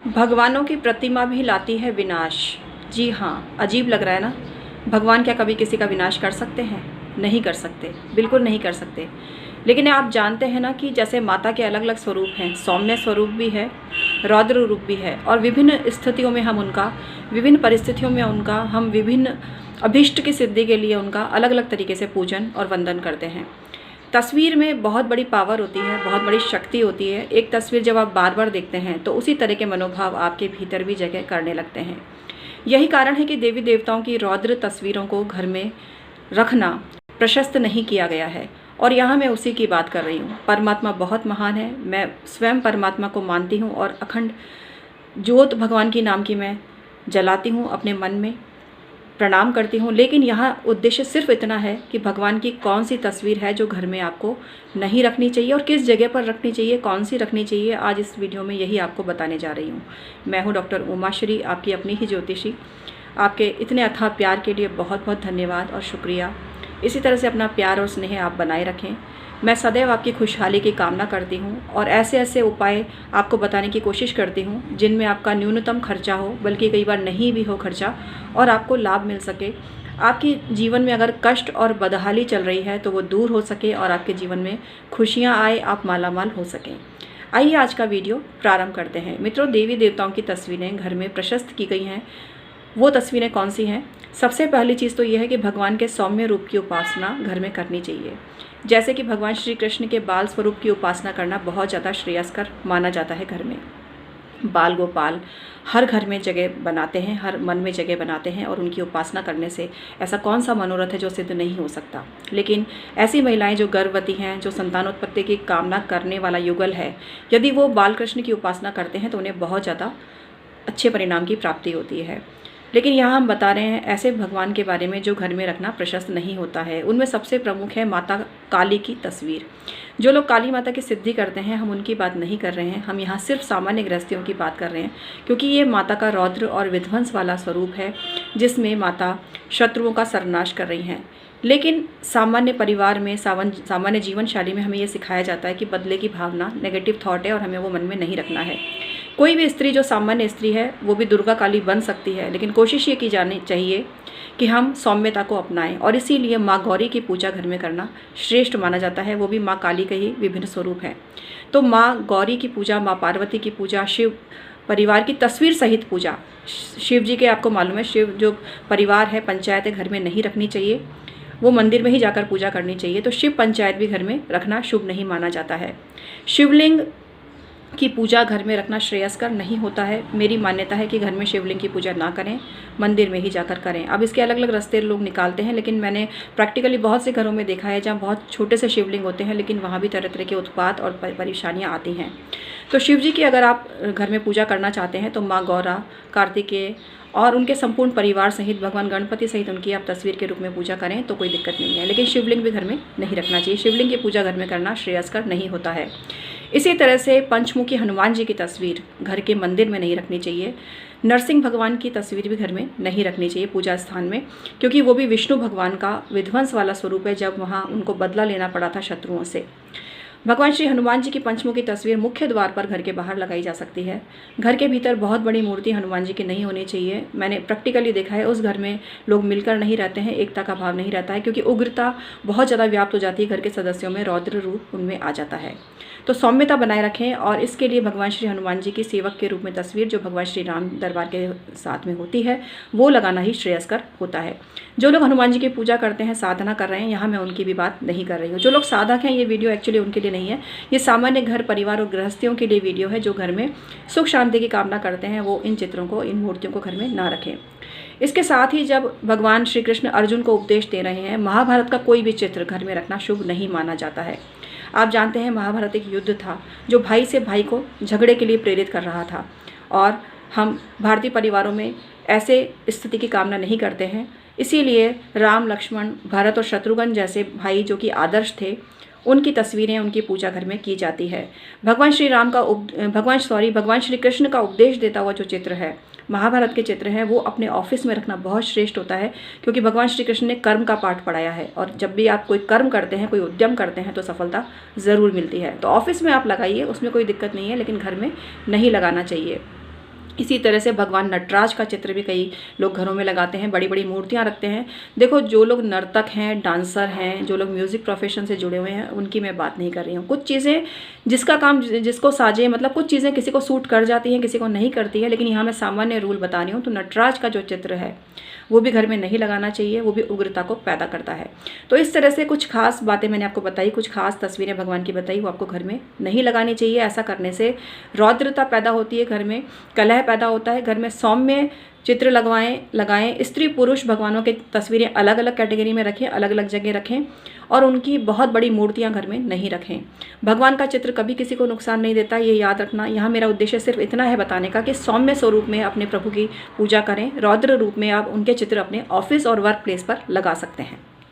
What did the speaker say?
भगवानों की प्रतिमा भी लाती है विनाश। जी हाँ, अजीब लग रहा है ना। भगवान क्या कभी किसी का विनाश कर सकते हैं? नहीं कर सकते, बिल्कुल नहीं कर सकते। लेकिन आप जानते हैं ना कि जैसे माता के अलग अलग स्वरूप हैं, सौम्य स्वरूप भी है, रौद्र रूप भी है, और विभिन्न स्थितियों में हम उनका, विभिन्न परिस्थितियों में उनका, हम विभिन्न अभीष्ट की सिद्धि के लिए उनका अलग अलग तरीके से पूजन और वंदन करते हैं। तस्वीर में बहुत बड़ी पावर होती है, बहुत बड़ी शक्ति होती है। एक तस्वीर जब आप बार बार देखते हैं तो उसी तरह के मनोभाव आपके भीतर भी जगह करने लगते हैं। यही कारण है कि देवी देवताओं की रौद्र तस्वीरों को घर में रखना प्रशस्त नहीं किया गया है। और यहाँ मैं उसी की बात कर रही हूँ। परमात्मा बहुत महान है, मैं स्वयं परमात्मा को मानती हूँ और अखंड ज्योत भगवान की नाम की मैं जलाती हूँ, अपने मन में प्रणाम करती हूँ। लेकिन यहाँ उद्देश्य सिर्फ इतना है कि भगवान की कौन सी तस्वीर है जो घर में आपको नहीं रखनी चाहिए और किस जगह पर रखनी चाहिए, कौन सी रखनी चाहिए, आज इस वीडियो में यही आपको बताने जा रही हूँ। मैं हूँ डॉक्टर उमाश्री, आपकी अपनी ही ज्योतिषी। आपके इतने अथाह प्यार के लिए बहुत बहुत धन्यवाद और शुक्रिया। इसी तरह से अपना प्यार और स्नेह आप बनाए रखें। मैं सदैव आपकी खुशहाली की कामना करती हूँ और ऐसे ऐसे उपाय आपको बताने की कोशिश करती हूँ जिनमें आपका न्यूनतम खर्चा हो, बल्कि कई बार नहीं भी हो खर्चा, और आपको लाभ मिल सके। आपके जीवन में अगर कष्ट और बदहाली चल रही है तो वो दूर हो सके और आपके जीवन में खुशियाँ आए, आप मालामाल हो सकें। आइए आज का वीडियो प्रारंभ करते हैं। मित्रों, देवी देवताओं की तस्वीरें घर में प्रशस्त की गई हैं। वो तस्वीरें कौन सी हैं? सबसे पहली चीज़ तो यह है कि भगवान के सौम्य रूप की उपासना घर में करनी चाहिए। जैसे कि भगवान श्री कृष्ण के बाल स्वरूप की उपासना करना बहुत ज़्यादा श्रेयस्कर माना जाता है। घर में बाल गोपाल हर घर में जगह बनाते हैं, हर मन में जगह बनाते हैं, और उनकी उपासना करने से ऐसा कौन सा मनोरथ है जो सिद्ध नहीं हो सकता। लेकिन ऐसी महिलाएं जो गर्भवती हैं, जो संतानोत्पत्ति की कामना करने वाला युगल है, यदि वो बाल कृष्ण की उपासना करते हैं तो उन्हें बहुत ज़्यादा अच्छे परिणाम की प्राप्ति होती है। लेकिन यहाँ हम बता रहे हैं ऐसे भगवान के बारे में जो घर में रखना प्रशस्त नहीं होता है। उनमें सबसे प्रमुख है माता काली की तस्वीर। जो लोग काली माता की सिद्धि करते हैं, हम उनकी बात नहीं कर रहे हैं। हम यहाँ सिर्फ सामान्य गृहस्थियों की बात कर रहे हैं, क्योंकि ये माता का रौद्र और विध्वंस वाला स्वरूप है, जिसमें माता शत्रुओं का सर्वनाश कर रही हैं। लेकिन सामान्य परिवार में, सामान्य जीवन शैली में हमें ये सिखाया जाता है कि बदले की भावना नेगेटिव थॉट है और हमें वो मन में नहीं रखना है। कोई भी स्त्री जो सामान्य स्त्री है वो भी दुर्गा काली बन सकती है, लेकिन कोशिश ये की जानी चाहिए कि हम सौम्यता को अपनाएं। और इसीलिए माँ गौरी की पूजा घर में करना श्रेष्ठ माना जाता है। वो भी माँ काली के ही विभिन्न स्वरूप हैं। तो माँ गौरी की पूजा, माँ पार्वती की पूजा, शिव परिवार की तस्वीर सहित पूजा, शिव जी के आपको मालूम है, शिव जो परिवार है, पंचायतें घर में नहीं रखनी चाहिए, वो मंदिर में ही जाकर पूजा करनी चाहिए। तो शिव पंचायत भी घर में रखना शुभ नहीं माना जाता है। शिवलिंग की पूजा घर में रखना श्रेयस्कर नहीं होता है। मेरी मान्यता है कि घर में शिवलिंग की पूजा ना करें, मंदिर में ही जाकर करें। अब इसके अलग अलग रास्ते लोग निकालते हैं, लेकिन मैंने प्रैक्टिकली बहुत से घरों में देखा है जहाँ बहुत छोटे से शिवलिंग होते हैं, लेकिन वहाँ भी तरह तरह के उत्पात और परेशानियाँ आती हैं। तो शिव जी की अगर आप घर में पूजा करना चाहते हैं तो माँ गौरा, कार्तिकेय और उनके संपूर्ण परिवार सहित, भगवान गणपति सहित उनकी आप तस्वीर के रूप में पूजा करें तो कोई दिक्कत नहीं है। लेकिन शिवलिंग भी घर में नहीं रखना चाहिए। शिवलिंग की पूजा घर में करना श्रेयस्कर नहीं होता है। इसी तरह से पंचमुखी हनुमान जी की तस्वीर घर के मंदिर में नहीं रखनी चाहिए। नरसिंह भगवान की तस्वीर भी घर में नहीं रखनी चाहिए पूजा स्थान में, क्योंकि वो भी विष्णु भगवान का विध्वंस वाला स्वरूप है, जब वहाँ उनको बदला लेना पड़ा था शत्रुओं से। भगवान श्री हनुमान जी की पंचमुखी तस्वीर मुख्य द्वार पर घर के बाहर लगाई जा सकती है। घर के भीतर बहुत बड़ी मूर्ति हनुमान जी की नहीं होनी चाहिए। मैंने प्रैक्टिकली देखा है, उस घर में लोग मिलकर नहीं रहते हैं, एकता का भाव नहीं रहता है, क्योंकि उग्रता बहुत ज़्यादा व्याप्त हो जाती है घर के सदस्यों में, रौद्र रूप उनमें आ जाता है। तो सौम्यता बनाए रखें, और इसके लिए भगवान श्री हनुमान जी की सेवक के रूप में तस्वीर जो भगवान श्री राम दरबार के साथ में होती है, वो लगाना ही श्रेयस्कर होता है। जो लोग हनुमान जी की पूजा करते हैं, साधना कर रहे हैं, यहाँ मैं उनकी भी बात नहीं कर रही हूँ। जो लोग साधक हैं, ये वीडियो एक्चुअली उनके लिए नहीं है। ये सामान्य घर परिवार और गृहस्थियों के लिए वीडियो है जो घर में सुख शांति की कामना करते हैं, वो इन चित्रों को, इन मूर्तियों को घर में ना रखें। इसके साथ ही जब भगवान श्री कृष्ण अर्जुन को उपदेश दे रहे हैं, महाभारत का कोई भी चित्र घर में रखना शुभ नहीं माना जाता है। आप जानते हैं महाभारत एक युद्ध था जो भाई से भाई को झगड़े के लिए प्रेरित कर रहा था, और हम भारतीय परिवारों में ऐसे स्थिति की कामना नहीं करते हैं। इसीलिए राम, लक्ष्मण, भरत और शत्रुघ्न जैसे भाई जो कि आदर्श थे, उनकी तस्वीरें, उनकी पूजा घर में की जाती है। भगवान श्री कृष्ण का उपदेश देता हुआ जो चित्र है, महाभारत के चित्र हैं, वो अपने ऑफिस में रखना बहुत श्रेष्ठ होता है, क्योंकि भगवान श्री कृष्ण ने कर्म का पाठ पढ़ाया है, और जब भी आप कोई कर्म करते हैं, कोई उद्यम करते हैं, तो सफलता ज़रूर मिलती है। तो ऑफिस में आप लगाइए, उसमें कोई दिक्कत नहीं है, लेकिन घर में नहीं लगाना चाहिए। इसी तरह से भगवान नटराज का चित्र भी कई लोग घरों में लगाते हैं, बड़ी बड़ी मूर्तियाँ रखते हैं। देखो, जो लोग नर्तक हैं, डांसर हैं, जो लोग म्यूज़िक प्रोफेशन से जुड़े हुए हैं, उनकी मैं बात नहीं कर रही हूँ। कुछ चीज़ें जिसका काम जिसको साजे, मतलब कुछ चीज़ें किसी को सूट कर जाती हैं, किसी को नहीं करती है, लेकिन यहाँ मैं सामान्य रूल बता रही हूँ। तो नटराज का जो चित्र है वो भी घर में नहीं लगाना चाहिए, वो भी उग्रता को पैदा करता है। तो इस तरह से कुछ खास बातें मैंने आपको बताई, कुछ खास तस्वीरें भगवान की बताई, वो आपको घर में नहीं लगानी चाहिए। ऐसा करने से रौद्रता पैदा होती है, घर में कलह पैदा होता है। घर में सौम्य चित्र लगाएं। स्त्री पुरुष भगवानों की तस्वीरें अलग अलग कैटेगरी में रखें, अलग अलग जगह रखें, और उनकी बहुत बड़ी मूर्तियां घर में नहीं रखें। भगवान का चित्र कभी किसी को नुकसान नहीं देता, ये याद रखना। यहाँ मेरा उद्देश्य सिर्फ इतना है बताने का कि सौम्य स्वरूप में अपने प्रभु की पूजा करें, रौद्र रूप में आप उनके चित्र अपने ऑफिस और वर्क प्लेस पर लगा सकते हैं।